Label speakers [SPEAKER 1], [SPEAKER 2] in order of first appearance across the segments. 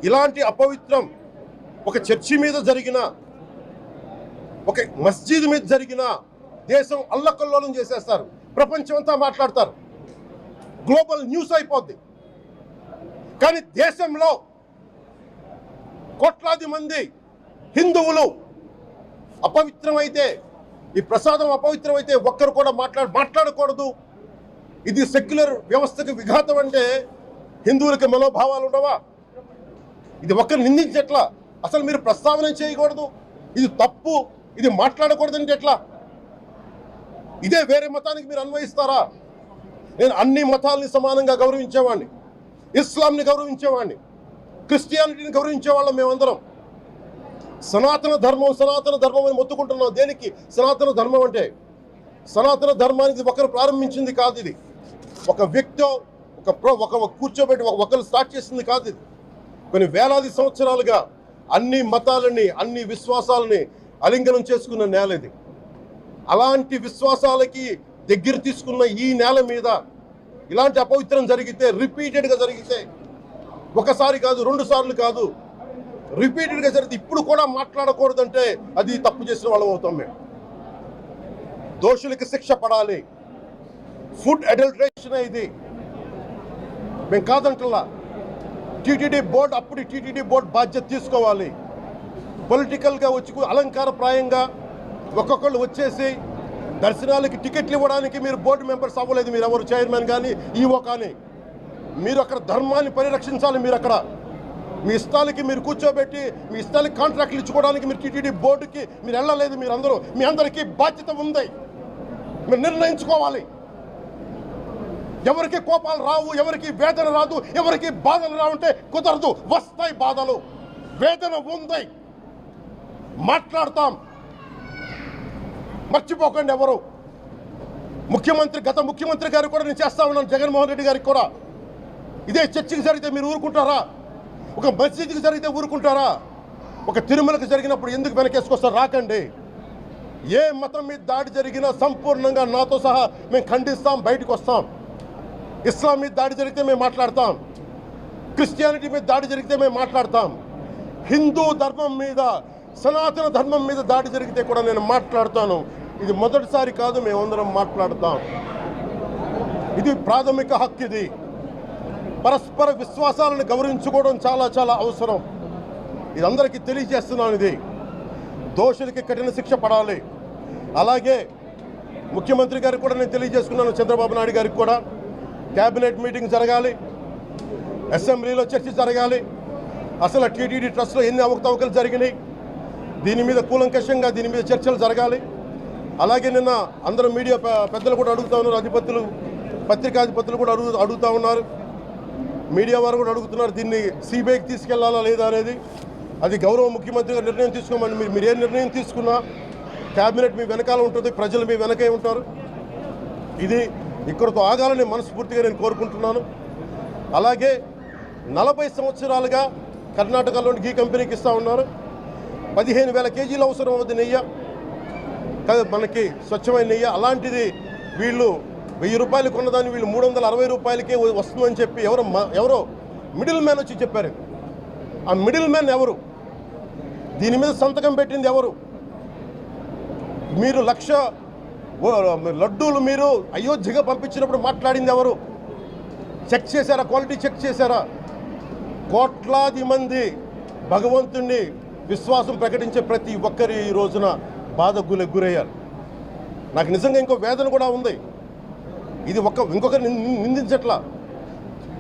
[SPEAKER 1] ఇలాంటి అపవిత్రం ఒక చర్చి మీద జరిగిన, ఒక మస్జిద్ మీద జరిగిన దేశం అల్లకల్లోలం చేసేస్తారు, ప్రపంచం అంతా మాట్లాడతారు, గ్లోబల్ న్యూస్ అయిపోద్ది. కానీ దేశంలో కోట్లాది మంది హిందువులు అపవిత్రమైతే, ఈ ప్రసాదం అపవిత్రమైతే ఒక్కరు కూడా మాట్లాడకూడదు, ఇది సెక్యులర్ వ్యవస్థకు విఘాతం అంటే హిందువులకి మనోభావాలు ఉండవా? ఇది ఒక్కరు నిందించట్లా, అసలు మీరు ప్రస్తావన చేయకూడదు, ఇది తప్పు, ఇది మాట్లాడకూడదంటే ఎట్లా? ఇదే వేరే మతానికి మీరు అన్వయిస్తారా? నేను అన్ని మతాలని సమానంగా గౌరవించేవాడిని, ఇస్లాంని గౌరవించేవాడిని, క్రిస్టియానిటీని గౌరవించేవాళ్ళం మేమందరం. సనాతన ధర్మం అని మొత్తుకుంటున్నాం. దేనికి సనాతన ధర్మం అంటే? సనాతన ధర్మానికి ఒకరు ప్రారంభించింది కాదు, ఇది ఒక వ్యక్తి ఒక కూర్చోబెట్టి ఒకరు స్టార్ట్ చేసింది కాదు. ఇది కొన్ని వేలాది సంవత్సరాలుగా అన్ని మతాలని, అన్ని విశ్వాసాలని అలింగనం చేసుకున్న నేల ఇది. అలాంటి విశ్వాసాలకి దగ్గర తీసుకున్న ఈ నేల మీద ఇలాంటి అపవిత్రం జరిగితే, రిపీటెడ్గా జరిగితే, ఒకసారి కాదు, 2 సార్లు కాదు, రిపీటెడ్గా జరిగితే ఇప్పుడు కూడా మాట్లాడకూడదంటే అది తప్పు చేసిన వాళ్ళం అవుతాం మేము. దోషులకి శిక్ష పడాలి. ఫుడ్ అడల్టరేషన్ ఇది మేము కాదంటలా. టీటీడీ బోర్డు, అప్పుడు టీటీడీ బోర్డు బాధ్యత తీసుకోవాలి. పొలిటికల్గా వచ్చి అలంకారప్రాయంగా ఒక్కొక్కళ్ళు వచ్చేసి దర్శనాలకి టికెట్లు ఇవ్వడానికి మీరు బోర్డు మెంబర్స్ అవ్వలేదు, మీరు ఎవరు చైర్మన్ కానీ ఈవో కానీ. మీరు అక్కడ ధర్మాన్ని పరిరక్షించాలి. మీరు అక్కడ మీ ఇష్టాలకి మీరు కూర్చోబెట్టి మీ ఇష్టాలకి కాంట్రాక్ట్లు ఇచ్చుకోవడానికి మీరు టీటీడీ బోర్డుకి మీరు వెళ్ళలేదు. మీరు అందరూ, మీ అందరికీ బాధ్యత ఉంది, మీరు నిర్ణయించుకోవాలి. ఎవరికి కోపాలు రావు, ఎవరికి వేదన రాదు, ఎవరికి బాధలు రావంటే కుదరదు. వస్తాయి బాధలు, వేదన ఉంది, మాట్లాడతాం. మర్చిపోకండి ఎవరు. గత ముఖ్యమంత్రి గారు కూడా నేను చేస్తా ఉన్నాను, జగన్మోహన్ రెడ్డి గారికి కూడా. ఇదే చర్చికి జరిగితే మీరు ఊరుకుంటారా? ఒక మసీదుకి జరిగితే ఊరుకుంటారా? ఒక తిరుమలకి జరిగినప్పుడు ఎందుకు వెనకేసుకొస్తారు? రాకండి. ఏ మతం మీద దాడి జరిగినా సంపూర్ణంగా నాతో సహా మేము ఖండిస్తాం, బయటకు వస్తాం. ఇస్లాం మీద దాడి జరిగితే మేము మాట్లాడతాం, క్రిస్టియానిటీ మీద దాడి జరిగితే మేము మాట్లాడతాం, హిందూ ధర్మం మీద, సనాతన ధర్మం మీద దాడి జరిగితే కూడా నేను మాట్లాడతాను. ఇది మొదటిసారి కాదు, మేమందరం మాట్లాడతాం. ఇది ప్రాథమిక హక్కు. ఇది పరస్పర విశ్వాసాలను గౌరవించుకోవడం చాలా చాలా అవసరం. ఇది అందరికీ తెలియజేస్తున్నాను. ఇది దోషులకి కఠిన శిక్ష పడాలి. అలాగే ముఖ్యమంత్రి గారికి కూడా నేను తెలియజేసుకున్నాను, చంద్రబాబు నాయుడు గారికి కూడా క్యాబినెట్ మీటింగ్ జరగాలి, అసెంబ్లీలో చర్చ జరగాలి. అసలు టీటీడీ ట్రస్ట్లో ఎన్ని అవకతవకలు జరిగినాయి, దీని మీద కూలంకషంగా దీని మీద చర్చలు జరగాలి. అలాగే నిన్న అందరూ మీడియా పెద్దలు కూడా అడుగుతూ ఉన్నారు, పత్రికాధిపతులు కూడా అడుగుతూ ఉన్నారు, మీడియా వారు కూడా అడుగుతున్నారు, దీన్ని సిబిఐకి తీసుకెళ్లాలా లేదా అనేది. అది గౌరవ ముఖ్యమంత్రి గారు నిర్ణయం తీసుకోమని. మీరు ఏ నిర్ణయం తీసుకున్నా క్యాబినెట్ మీ వెనకాల ఉంటుంది, ప్రజలు మీ వెనకే ఉంటారు. ఇది ఇక్కడితో ఆగాలని మనస్ఫూర్తిగా నేను కోరుకుంటున్నాను. అలాగే 40 సంవత్సరాలుగా కర్ణాటకలోని గీ కంపెనీకి ఇస్తూ ఉన్నారు. 15,000 కేజీలు అవసరం అవుతుంది నెయ్యి, మనకి స్వచ్ఛమైన నెయ్యి. అలాంటిది వీళ్ళు 1000 రూపాయలు కొన్నదాన్ని వీళ్ళు 360 రూపాయలకే వస్తుందని చెప్పి ఎవరో మిడిల్ మ్యాన్ వచ్చి చెప్పారు. ఆ మిడిల్ మ్యాన్ ఎవరు? దీని మీద సంతకం పెట్టింది ఎవరు? మీరు 1,00,000 లడ్డూలు మీరు అయోధ్యగా పంపించినప్పుడు మాట్లాడింది ఎవరు? చెక్ చేశారా? క్వాలిటీ చెక్ చేశారా? కోట్లాది మంది భగవంతుణ్ణి విశ్వాసం ప్రకటించే ప్రతి ఒక్కరి ఈ రోజున బాధకు గురయ్యారు. నాకు నిజంగా ఇంకో వేదన కూడా ఉంది. ఇది ఇంకొకరు నిందించట్లా.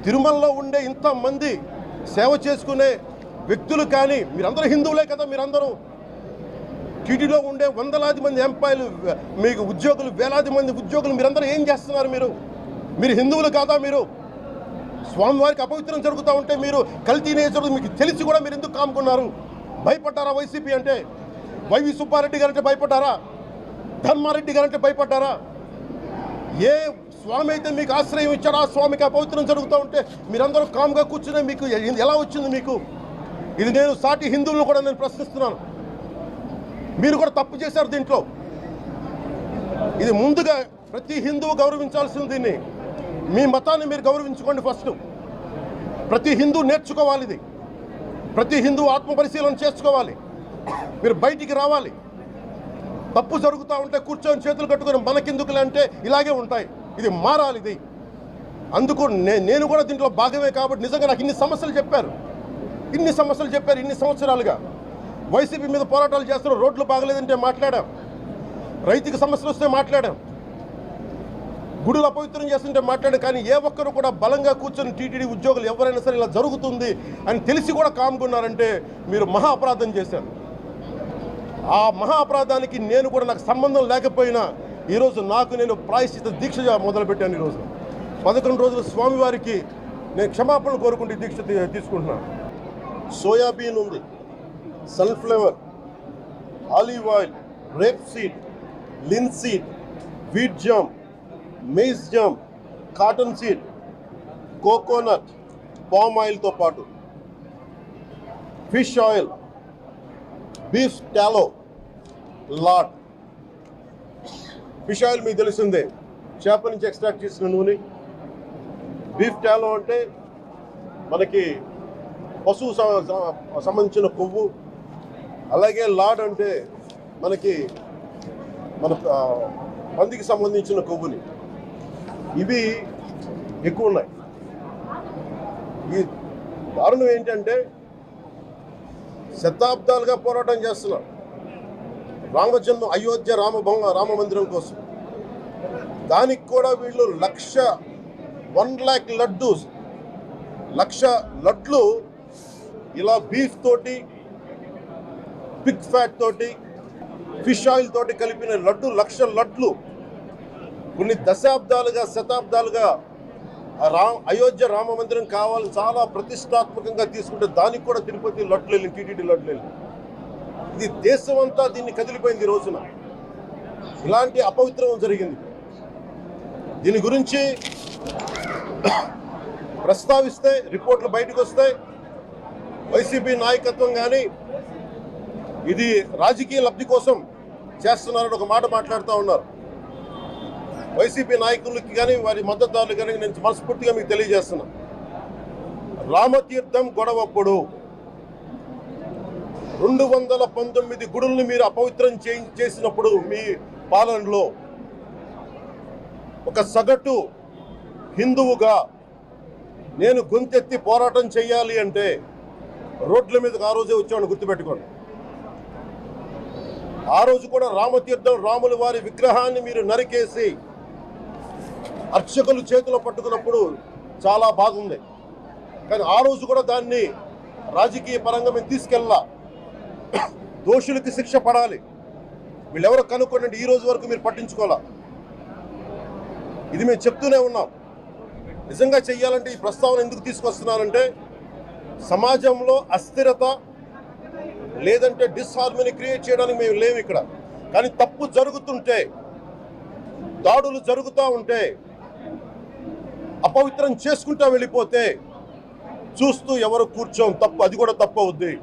[SPEAKER 1] తిరుమలలో ఉండే ఇంతమంది సేవ చేసుకునే వ్యక్తులు కానీ మీరందరూ హిందువులే కదా. మీరందరూ టీటీలో ఉండే వందలాది మంది ఎంప్లాయీలు, మీకు ఉద్యోగులు, వేలాది మంది ఉద్యోగులు, మీరందరూ ఏం చేస్తున్నారు? మీరు హిందువులు కాదా? మీరు స్వామివారికి అపవిత్రం జరుగుతూ ఉంటే మీరు కల్తీ నేచరు మీకు తెలిసి కూడా మీరు ఎందుకు కాముకున్నారు? భయపడ్డారా? వైసీపీ అంటే వైవి సుబ్బారెడ్డి గారంటే భయపడ్డారా? ధర్మారెడ్డి గారంటే భయపడ్డారా? ఏ స్వామి అయితే మీకు ఆశ్రయం ఇచ్చాడో ఆ స్వామికి అపవిత్రం జరుగుతూ ఉంటే మీరందరూ కామ్గా కూర్చునే మీకు ఎలా వచ్చింది మీకు? ఇది నేను సాటి హిందువులను కూడా నేను ప్రశ్నిస్తున్నాను. మీరు కూడా తప్పు చేశారు దీంట్లో. ఇది ముందుగా ప్రతి హిందువు గౌరవించాల్సింది. దీన్ని మీ మతాన్ని మీరు గౌరవించుకోండి ఫస్ట్. ప్రతి హిందూ నేర్చుకోవాలి ఇది. ప్రతి హిందువు ఆత్మపరిశీలన చేసుకోవాలి. మీరు బయటికి రావాలి. తప్పు జరుగుతూ ఉంటే కూర్చొని చేతులు కట్టుకొని మనకెందుకులే అంటే ఇలాగే ఉంటాయి. ఇది మారాలి. ఇది అందుకు నేను కూడా దీంట్లో భాగమే. కాబట్టి నిజంగా నాకు ఇన్ని సమస్యలు చెప్పారు ఇన్ని సంవత్సరాలుగా. వైసీపీ మీద పోరాటాలు చేస్తున్నారు. రోడ్లు బాగలేదంటే మాట్లాడాం, రైతుకి సమస్యలు వస్తే మాట్లాడాం, గుడులు అపవిత్రం చేస్తుంటే మాట్లాడాం. కానీ ఏ ఒక్కరు కూడా బలంగా కూర్చొని టీటీడీ ఉద్యోగులు ఎవరైనా సరే ఇలా జరుగుతుంది అని తెలిసి కూడా కామ్కున్నారంటే మీరు మహా అపరాధం చేశారు. ఆ మహా అపరాధానికి నేను కూడా నాకు సంబంధం లేకపోయినా ఈరోజు నేను ప్రాయశ్చిత దీక్ష మొదలుపెట్టాను. ఈరోజు 11 రోజులు స్వామివారికి నేను క్షమాపణలు కోరుకుంటే దీక్ష తీసుకుంటున్నాను. సోయాబీన్ ఉంది, sunflower, olive oil, rape seed, linseed, wheat germ, maize germ, cotton seed, coconut, palm ఆయిల్తో పాటు fish oil, beef tallow, lard. Fish oil మీకు తెలిసిందే, చేప నుంచి ఎక్స్ట్రాక్ట్ చేసిన నూనె. బీఫ్ టాలో అంటే మనకి పశువు సంబంధించిన కొవ్వు. అలాగే లాడ్ అంటే మనకి మన పందికి సంబంధించిన కొవ్వుని. ఇవి ఎక్కువ ఉన్నాయి. ఈ దారుణం ఏంటంటే శతాబ్దాలుగా పోరాటం చేస్తున్నారు రామజన్మ అయోధ్య రామ మందిరం కోసం. దానికి కూడా వీళ్ళు 1,00,000 లడ్లు ఇలా బీఫ్ తోటి, పిగ్ ఫ్యాట్ తోటి, ఫిష్ ఆయిల్ తోటి కలిపిన లడ్డు 1,00,000 లడ్లు కొన్ని శతాబ్దాలుగా అయోధ్య రామ మందిరం కావాలని చాలా ప్రతిష్టాత్మకంగా తీసుకుంటే దానికి కూడా తిరుపతి లడ్లు వెళ్ళి, టీటీడీ లడ్లు వెళ్ళి. ఇది దేశం అంతా దీన్ని కదిలిపోయింది. ఈ రోజున ఇలాంటి అపవిత్రం జరిగింది. దీని గురించి ప్రస్తావిస్తే రిపోర్ట్లు బయటకు వస్తాయి. వైసీపీ నాయకత్వం కానీ ఇది రాజకీయ లబ్ధి కోసం చేస్తున్నారని ఒక మాట మాట్లాడుతూ ఉన్నారు. వైసీపీ నాయకులకి కానీ వారి మద్దతుదారులు కానీ నేను మనస్ఫూర్తిగా మీకు తెలియజేస్తున్నా, రామతీర్థం గొడవప్పుడు 219 గుడుల్ని మీరు అపవిత్రం చేసినప్పుడు మీ పాలనలో ఒక సగటు హిందువుగా నేను గొంతెత్తి పోరాటం చేయాలి అంటే రోడ్ల మీదకి ఆ రోజే వచ్చామని గుర్తుపెట్టుకోండి. ఆ రోజు కూడా రామతీర్థం రాముల వారి విగ్రహాన్ని మీరు నరికేసి అర్చకులు చేతిలో పట్టుకున్నప్పుడు చాలా బాగుంది. కానీ ఆ రోజు కూడా దాన్ని రాజకీయ పరంగా మేము తీసుకెళ్ళా. దోషులకి శిక్ష పడాలి. వీళ్ళెవరో కనుక్కోండి, ఈ రోజు వరకు మీరు పట్టించుకోవాలా. ఇది మేము చెప్తూనే ఉన్నాం. నిజంగా చెయ్యాలంటే ఈ ప్రస్తావన ఎందుకు తీసుకొస్తున్నానంటే సమాజంలో అస్థిరత లేదంటే డిస్హార్మనీ క్రియేట్ చేయడానికి మేము లేవు ఇక్కడ. కానీ తప్పు జరుగుతుంటే, దాడులు జరుగుతూ ఉంటే, అపవిత్రం చేసుకుంటూ వెళ్ళిపోతే చూస్తూ ఎవరు కూర్చోం. తప్పు, అది కూడా తప్పు అవుద్ది.